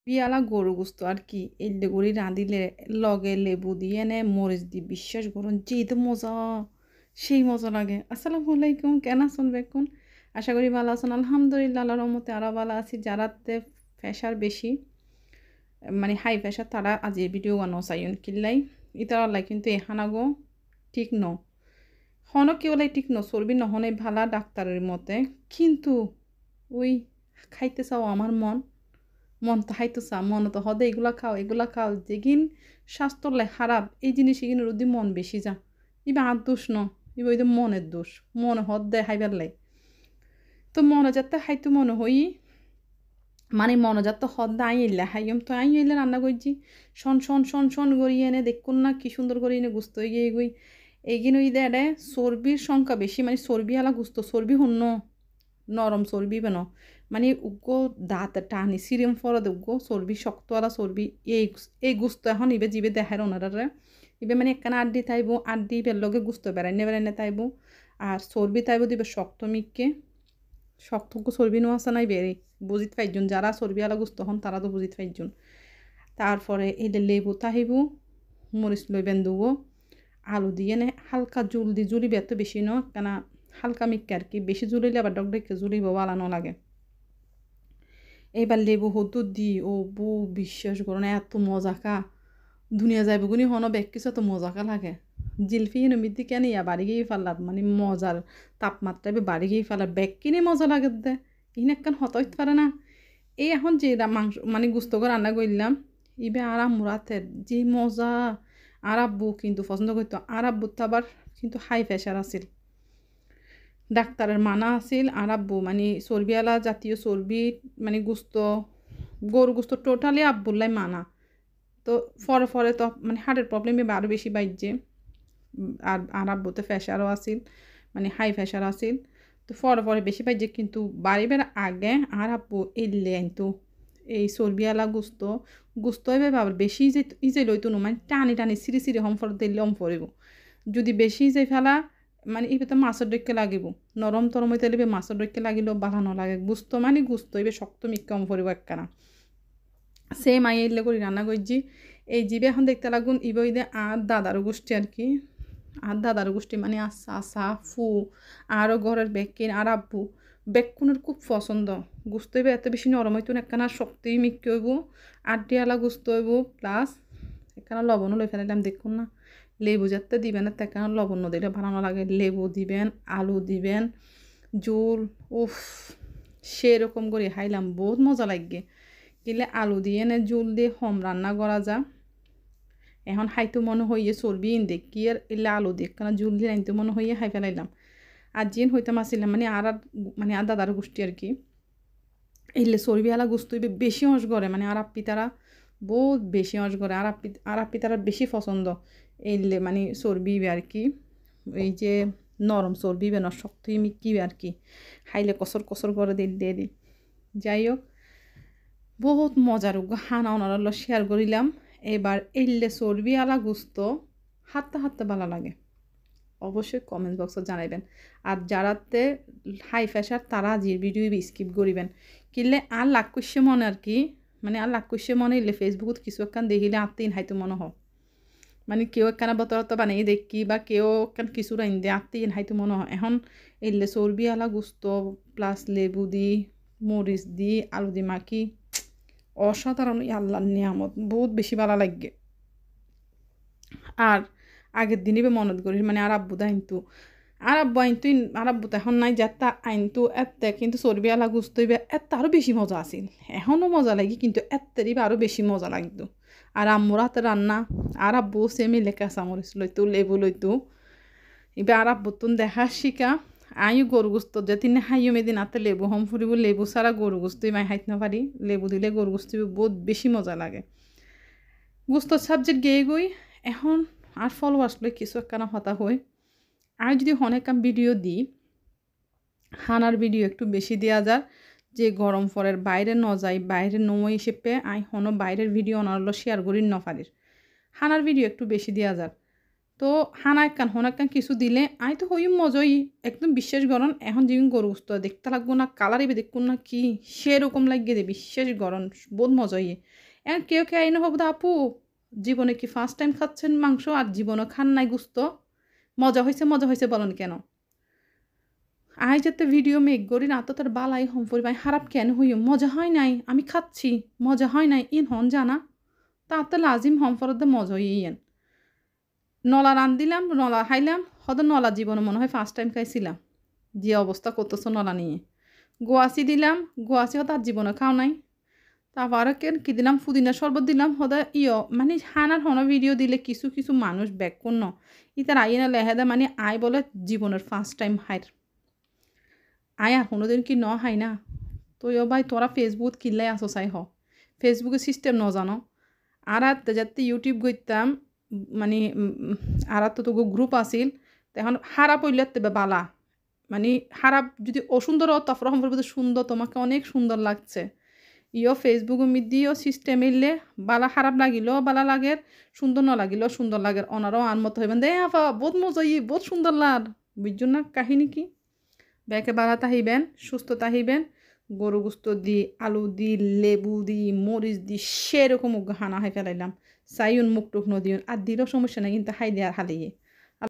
পিয়ালা গরু গোস্ত আর কি এলে গড়ি রাঁধিলে লগে লেবু দিয়ে নে মরিচ দি বিশ্বাস করুন যে তো মজা সেই মজা লাগে। আসসালামু আলাইকুম, কেন আছেন বেকুন? আশা করি ভালো আছেন। আলহামদুলিল্লাহ, আল্লাহর রহমতে আরও ভালো আছি। যারাতে প্রেশার বেশি মানে হাই প্রেশার তারা আজ এই ভিডিও বানাও চাইন কিল্লাই ইতার আল্লাহ কিন্তু এখানাগো ঠিক ন হন কি বলে ঠিক ন চর্বি নহনে ভালা ডাক্তারের মতে, কিন্তু ওই খাইতে চাও আমার মন মন তো হাইতো চা মন তো হদে এগুলা খাও যেগিন স্বাস্থ্যলে খারাপ এই জিনিস এগিন রুদি মন বেশি যা ইবা আর দোষ ন ইবা ওই মনের দোষ। মনে হদ দে হাইবার লাই তো মনে যাতে হাইতো মনে হই মানে মনে যাত হদ দে আই এলে হাইম তো আই এলে রান্না করছি শন শন শন শন করি এনে দেখুন না কি সুন্দর করে এনে গুস্ত হয়ে গিয়ে গই এইগিন ওই দে চর্বির সংখ্যা বেশি মানে চর্বি আলা গুস্ত চর্বি হন্য নরম চর্বি বেন মানে উগ্গো দাঁত টানি সিরিম ফরদ উগ্গো চর্বি শক্তওয়ালা চর্বি এই গুস্ত এখন ইবে জিবে দেখার ওনারে ইবে মানে একখানা আড্ডি তাইব আড্ডি বের লগে গুস্ত বেড়াইনে তাইব আর চর্বি তাইব দিবে শক্ত মিককে শক্ত চর্বি নো আছে নাই বেরি বুঝিত পাইজন যারা চর্বি আলা গুস্ত হন তারা তো বুঝিত পাইজন। তারপরে এলে লেবু তাহিব মরিচ লই বেন্দুগো আলু দিয়ে নে হালকা জুল দি জুলিবে এত বেশি ন কেনা হালকা মিক্কে আর কি, বেশি জুলিলে আবার ডক ডেকে জুলিব বালানো লাগে। এইবার লেবু হদু দি ও বু বিশ্বাস করো না এত মজা কা দুনিয়া যাইব গুনি হন বেগ কিছু এত মজা কা লাগে। জিলফি নমিদি কেন ইয়া বাড়ি গিয়ে ফেলার মানে মজার তাপমাত্রা বাড়ি গিয়ে ফেলার বেগ কিনে মজা লাগে দে ইন একখান হতইতে পারে না। এই এখন যে মাংস মানে গুস্ত করে রান্না করলাম ইবে আরাম মুরাতের যে মজা। আর আব্বু কিন্তু পছন্দ করতো, আর আব্বুর তো আবার কিন্তু হাই প্রেশার আছিল, ডাক্তারের মানা আছিল। আর আব্বু মানে চর্বিওয়ালা জাতীয় চর্বি মানে গুস্ত গরু গুস্ত টোটালি আব্বুল্লাই মানা। তো ফরে তো মানে হার্টের প্রবলেম আরও বেশি বাড়ছে। আর আব্বুতে প্রেশারও আছিল মানে হাই প্রেশার আছিল। তো ফরে বেশি বাড়ছে কিন্তু বাড়িবার আগে আর আব্বু এলে আনতো এই চর্বিওয়ালা গুস্ত এবার বাবার বেশি যে ইজে লইতো না মানে টানি টানি সিরি হম ফর দিলে হম ফরিব। যদি বেশি যে ফেলা মানে এবার তো মাছের ডৈকে লাগিব নরম তরম হইতে লিবে মাছের ডৈকে লাগিলেও বালা নলাগে গুস্ত মানে গুস্ত এবার শক্ত মিক্কা হম ফরিব একখানা সেম আই এলে করে রান্না করছি। এই জিবে এখন দেখতে লাগুন ইবই দে আর দাদারও গোষ্ঠী আর কি, আর দাদার গোষ্ঠী মানে আসা ফু আরও ঘরের বেকিন আর আব্বু বেকুনের খুব পছন্দ। গুস্ত হইবে এত বেশি নরম হইতো না একখানা শক্তি মিক্কি হইব আড্ডিয়ালা গুস্ত হইব প্লাস একখানা লবণও লই ফেলাইলাম দেখুন না। লেবু যাতে দিবেন না একখানা লবণ দিলে ভালো লাগে, লেবু দিবেন আলু দিবেন জোল উফ সেরকম করে খাইলাম বহুত মজা লাগে। কিলে আলু দিয়ে নে জোল দিয়ে হম রান্না করা যা এখন হাইতো মনে হইয়ে চর্বি দেখি আর এলে আলু দেখ কেন জুল দিয়ে আনতে মনে হইয়ে হাই ফেলাইলাম। আর জিন হইতাম আসছিলাম মানে আর দাদার গোষ্ঠী আর কি এলে চর্বি আলা গোস্ত বেশি অঁস করে মানে আর আপি তারা বহুত বেশি অঁস করে আর আপি তারা বেশি পছন্দ এলে মানে চর্বি আর কি এই যে নরম চর্বি বেন শক্ত কি আর কি খাইলে কসর করে দিয়ে দিই। যাই হোক বহুত মজার হানা ওনার শেয়ার করিলাম। এবার এলে চর্বি আলা গুস্ত হাঁটতে ভালো লাগে অবশ্যই কমেন্ট বক্সে জানাইবেন। আর যারাতে হাই প্রেশার তারা যে ভিডিও স্কিপ করিবেন কিনলে আর লাগ করছে মনে আর কি মানে আর লাগ করছে মনে এলে ফেসবুকত কিছু একখান দেখিলে আত্মীন হাইতো মনে হয় মানে কেউ একখানা বতরত বানাই দেখি বা কেউ একখান কিছু রাইন দিয়ে আত্মীন হাইতো মনে হয়। এখন এলে চর্বি আলা গুস্ত প্লাস লেবু দি মরিচ দি আলু দি মাখি অসাধারণ আল্লাহর নিয়ামত বহুত বেশি ভালো লাগে। আর আগের দিনই মনত করি মানে আর আব্বু দা আইনতু আর আব্বু তো এখন নাই যাত্রা আইনতু এতে কিন্তু চর্বি আলা গুস্ত এত আরও বেশি মজা আছিল। এখনও মজা লাগে কিন্তু এতেরই আরও বেশি মজা লাগতো। আর আম্মুর হাতে রান্না আর আব্বু সেমি লেখা চামরিচ লইতো লেবু লইতো এবার আর আব্বু তুন দেখা শিকা আইও গরু গুস্ত যে তিনি হাইও মেদিন আতে লেবু হম ফুরিব লেবু ছাড়া গরু গুস্তই মাই হাইতে না পারি লেবু দিলে গরু গুস্ত বহুত বেশি মজা লাগে। গুস্তর সাবজেক্ট গিয়ে গই এখন আর ফলোয়ার্স লই কিছু একখানা হতা হই আর যদি অনেক ভিডিও দিই হানার ভিডিও একটু বেশি দেওয়া যার যে গরম ফরের বাইরে ন যাই বাইরে নমই হিসেবে আই হনো বাইরের ভিডিও অনারলো শেয়ার করি ন পারির হানার ভিডিও একটু বেশি দেওয়া যার। তো হানা একখান হন একখান কিছু দিলে আই তো হইম মজই একদম বিশ্বাস করন এখন যেমন গরু গোস্ত দেখতে লাগবো না কালার এবে দেখুন না কি সেরকম লাগিয়ে দে বিশ্বাস করন বহুত মজই এখন কেউ কে আইন হব আপু জীবনে কি ফার্স্ট টাইম খাচ্ছেন মাংস আর জীবনে খান নাই গোস্ত মজা হয়েছে বলেন কেন আই যাতে ভিডিও মেক করি না তো তার বালাই হম ভাই খারাপ কেন হইম মজা হয় নাই আমি খাচ্ছি মজা হয় নাই ইন হন জানা তাতে লাজিম হম ফরদে মজা ইয়েন নলা রান দিলাম নলা খাইলাম হয়তো নলা জীবনে মনে হয় ফার্স্ট টাইম খাইছিলাম যে অবস্থা করতেছো নলা নিয়ে গোয়াসি দিলাম গোয়াসি হয়তো আর জীবনে খাও নাই তারপরে কি দিলাম পুদিনা শরবত দিলাম হদা মানে হানার হন ভিডিও দিলে কিছু কিছু মানুষ ব্যাক করন ইতার আইনা লেহে দেয় মানে আই বলে জীবনের ফার্স্ট টাইম হাইর আয় আর কোনোদিন কি ন হাই না তো ভাই তোরা ফেসবুক কিনলাই আসো চাই হ ফেসবুকের সিস্টেম ন জানো আর যাতে ইউটিউব করতাম মানে আর তো গ্রুপ আছিল তখন খারাপ হইলে তেবে বালা মানে খারাপ যদি অসুন্দর তফর সম্পর্কে সুন্দর তোমাকে অনেক সুন্দর লাগছে ফেসবুকের মধ্যেও সিস্টেম এলে বালা খারাপ লাগিলেও বালা লাগে সুন্দর ন লাগিলেও সুন্দর লাগে ওনারাও আনমত হইবেন দে আফা বহুত মজা বহুত সুন্দর লাগ বুঝছো না কাহিনী কি ব্যাকে বাড়া তাহিবেন সুস্থ তাহিবেন গরু গুস্ত দি আলু দি লেবু দি মরিচ দি সেরকম হানা হাই ফেলাইলাম চাইন মুখ টুক নদিউন আর দিলেও সমস্যা নাই কিন্তু হাই দেওয়ার হালিয়ে